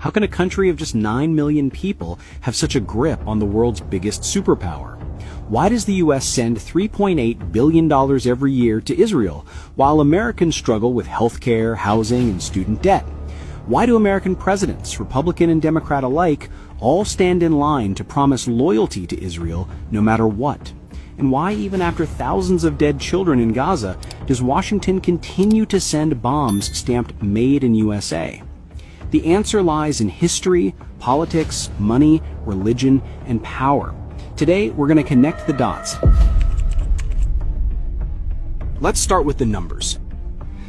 How can a country of just 9 million people have such a grip on the world's biggest superpower? Why does the U.S. send $3.8 billion every year to Israel, while Americans struggle with healthcare, housing, and student debt? Why do American presidents, Republican and Democrat alike, all stand in line to promise loyalty to Israel no matter what? And why, even after thousands of dead children in Gaza, does Washington continue to send bombs stamped Made in USA? The answer lies in history, politics, money, religion, and power. Today, we're going to connect the dots. Let's start with the numbers.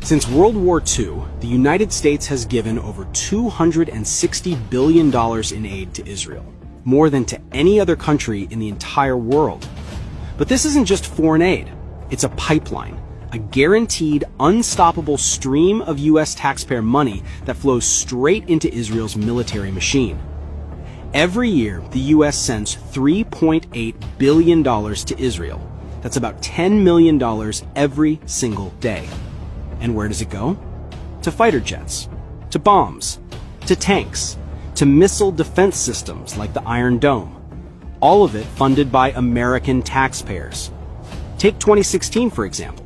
Since World War II, the United States has given over $260 billion in aid to Israel, more than to any other country in the entire world. But this isn't just foreign aid. It's a pipeline, a guaranteed, unstoppable stream of U.S. taxpayer money that flows straight into Israel's military machine. Every year, the U.S. sends $3.8 billion to Israel. That's about $10 million every single day. And where does it go? To fighter jets, to bombs, to tanks, to missile defense systems like the Iron Dome. All of it funded by American taxpayers. Take 2016, for example.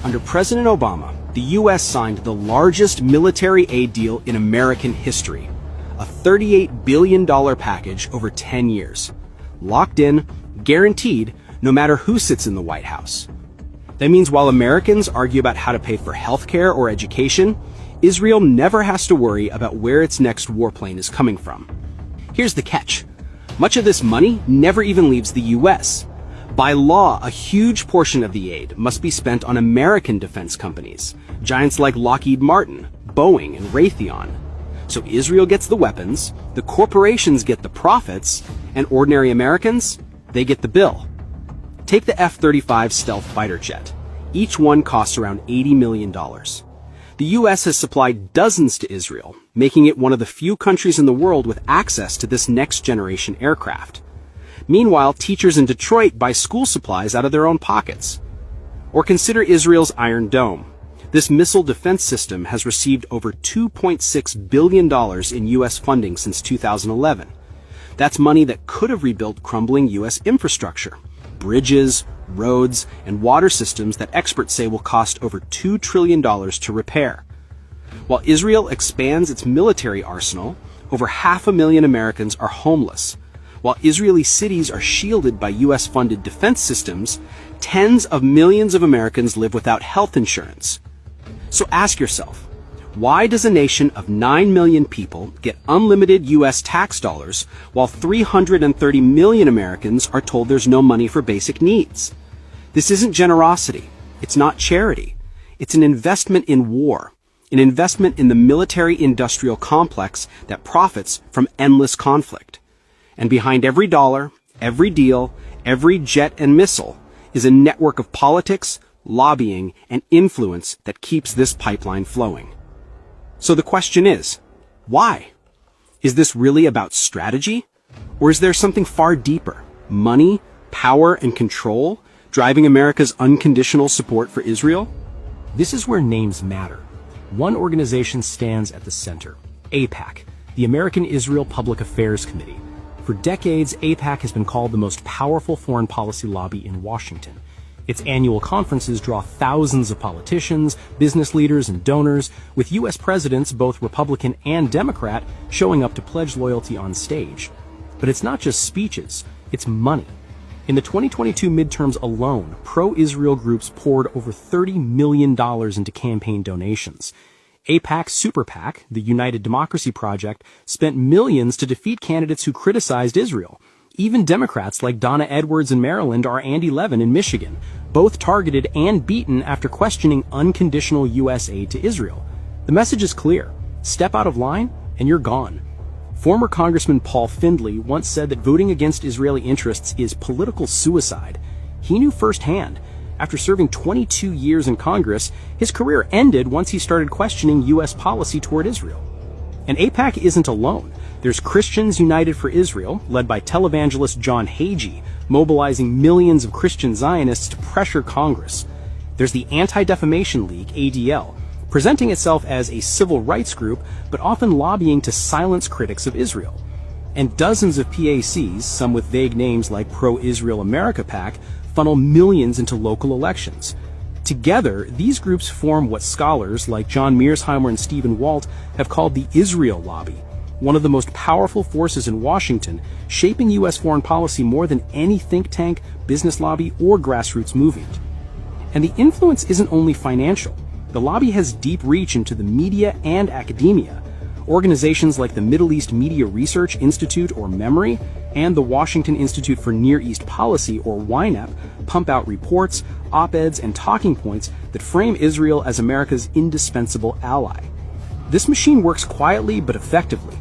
Under President Obama, the U.S. signed the largest military aid deal in American history, a $38 billion package over 10 years. Locked in, guaranteed, no matter who sits in the White House. That means while Americans argue about how to pay for healthcare or education, Israel never has to worry about where its next warplane is coming from. Here's the catch. Much of this money never even leaves the U.S. By law, a huge portion of the aid must be spent on American defense companies, giants like Lockheed Martin, Boeing, and Raytheon. So Israel gets the weapons, the corporations get the profits, and ordinary Americans, they get the bill. Take the F-35 stealth fighter jet. Each one costs around $80 million. The U.S. has supplied dozens to Israel, making it one of the few countries in the world with access to this next-generation aircraft. Meanwhile, teachers in Detroit buy school supplies out of their own pockets. Or consider Israel's Iron Dome. This missile defense system has received over $2.6 billion in U.S. funding since 2011. That's money that could have rebuilt crumbling U.S. infrastructure. Bridges, roads, and water systems that experts say will cost over $2 trillion to repair. While Israel expands its military arsenal, over 500,000 Americans are homeless. While Israeli cities are shielded by U.S.-funded defense systems, tens of millions of Americans live without health insurance. So ask yourself, why does a nation of 9 million people get unlimited U.S. tax dollars while 330 million Americans are told there's no money for basic needs? This isn't generosity. It's not charity. It's an investment in war, an investment in the military-industrial complex that profits from endless conflict. And behind every dollar, every deal, every jet and missile is a network of politics, lobbying, and influence that keeps this pipeline flowing. So the question is, why? Is this really about strategy? Or is there something far deeper, money, power, and control, driving America's unconditional support for Israel? This is where names matter. One organization stands at the center, AIPAC, the American Israel Public Affairs Committee. For decades, AIPAC has been called the most powerful foreign policy lobby in Washington. Its annual conferences draw thousands of politicians, business leaders, and donors, with U.S. presidents, both Republican and Democrat, showing up to pledge loyalty on stage. But it's not just speeches, it's money. In the 2022 midterms alone, pro-Israel groups poured over $30 million into campaign donations. AIPAC's Super PAC, the United Democracy Project, spent millions to defeat candidates who criticized Israel. Even Democrats like Donna Edwards in Maryland or Andy Levin in Michigan, both targeted and beaten after questioning unconditional U.S. aid to Israel. The message is clear. Step out of line and you're gone. Former Congressman Paul Findley once said that voting against Israeli interests is political suicide. He knew firsthand. After serving 22 years in Congress, his career ended once he started questioning U.S. policy toward Israel. And AIPAC isn't alone. There's Christians United for Israel, led by televangelist John Hagee, mobilizing millions of Christian Zionists to pressure Congress. There's the Anti-Defamation League, ADL, presenting itself as a civil rights group, but often lobbying to silence critics of Israel. And dozens of PACs, some with vague names like Pro-Israel America PAC, funnel millions into local elections. Together, these groups form what scholars like John Mearsheimer and Stephen Walt have called the Isreal lobby, one of the most powerful forces in Washington, shaping U.S. foreign policy more than any think tank, business lobby, or grassroots movement. And the influence isn't only financial. The lobby has deep reach into the media and academia. Organizations like the Middle East Media Research Institute, or MEMORY, and the Washington Institute for Near East Policy, or YNAP, pump out reports, op-eds, and talking points that frame Israel as America's indispensable ally. This machine works quietly but effectively.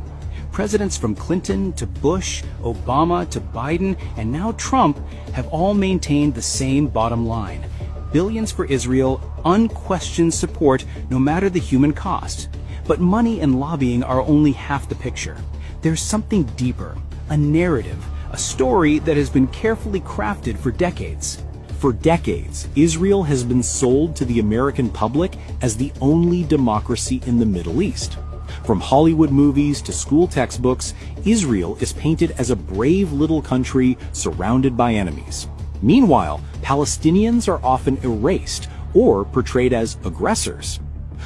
Presidents from Clinton to Bush, Obama to Biden, and now Trump have all maintained the same bottom line: billions for Israel, unquestioned support no matter the human cost. But money and lobbying are only half the picture. There's something deeper, a narrative, a story that has been carefully crafted for decades. For decades, Israel has been sold to the American public as the only democracy in the Middle East. From Hollywood movies to school textbooks, Israel is painted as a brave little country surrounded by enemies. Meanwhile, Palestinians are often erased or portrayed as aggressors.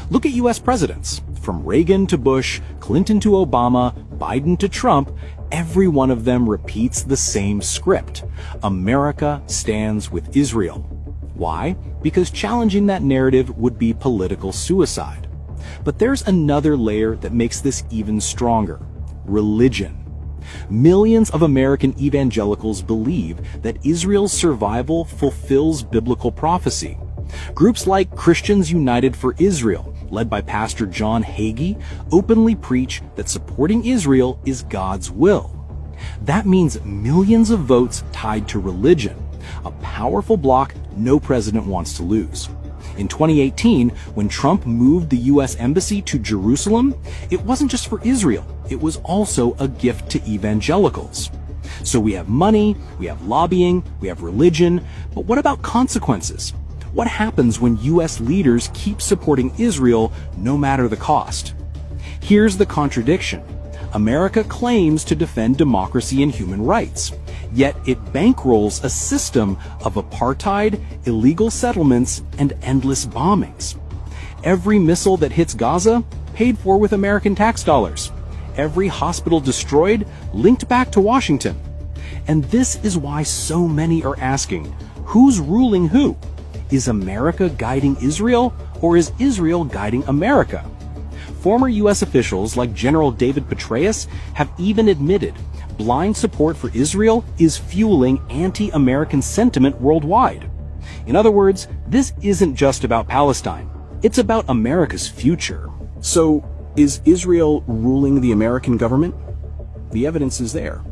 Look at U.S. presidents. From Reagan to Bush, Clinton to Obama, Biden to Trump, every one of them repeats the same script. America stands with Israel. Why? Because challenging that narrative would be political suicide. But there's another layer that makes this even stronger: religion. Millions of American evangelicals believe that Israel's survival fulfills biblical prophecy. Groups like Christians United for Israel, led by Pastor John Hagee, openly preach that supporting Israel is God's will. That means millions of votes tied to religion, a powerful bloc no president wants to lose. In 2018, when Trump moved the U.S. Embassy to Jerusalem, it wasn't just for Israel, it was also a gift to evangelicals. So we have money, we have lobbying, we have religion, but what about consequences? What happens when U.S. leaders keep supporting Israel no matter the cost? Here's the contradiction. America claims to defend democracy and human rights, yet it bankrolls a system of apartheid, illegal settlements, and endless bombings. Every missile that hits Gaza, paid for with American tax dollars. Every hospital destroyed, linked back to Washington. And this is why so many are asking, who's ruling who? Is America guiding Israel, or is Israel guiding America? Former U.S. officials like General David Petraeus have even admitted blind support for Israel is fueling anti-American sentiment worldwide. In other words, this isn't just about Palestine. It's about America's future. So, is Israel ruling the American government? The evidence is there.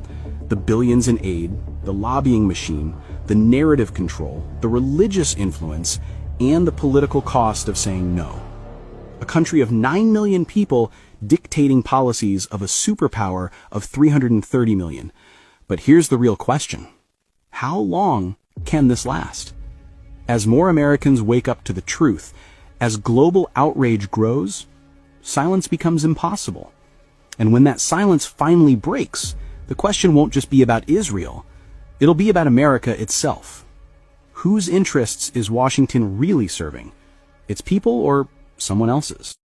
The billions in aid, the lobbying machine, the narrative control, the religious influence, and the political cost of saying no. A country of 9 million people dictating policies of a superpower of 330 million. But here's the real question. How long can this last? As more Americans wake up to the truth, as global outrage grows, silence becomes impossible. And when that silence finally breaks, the question won't just be about Israel. It'll be about America itself. Whose interests is Washington really serving? Its people or someone else's?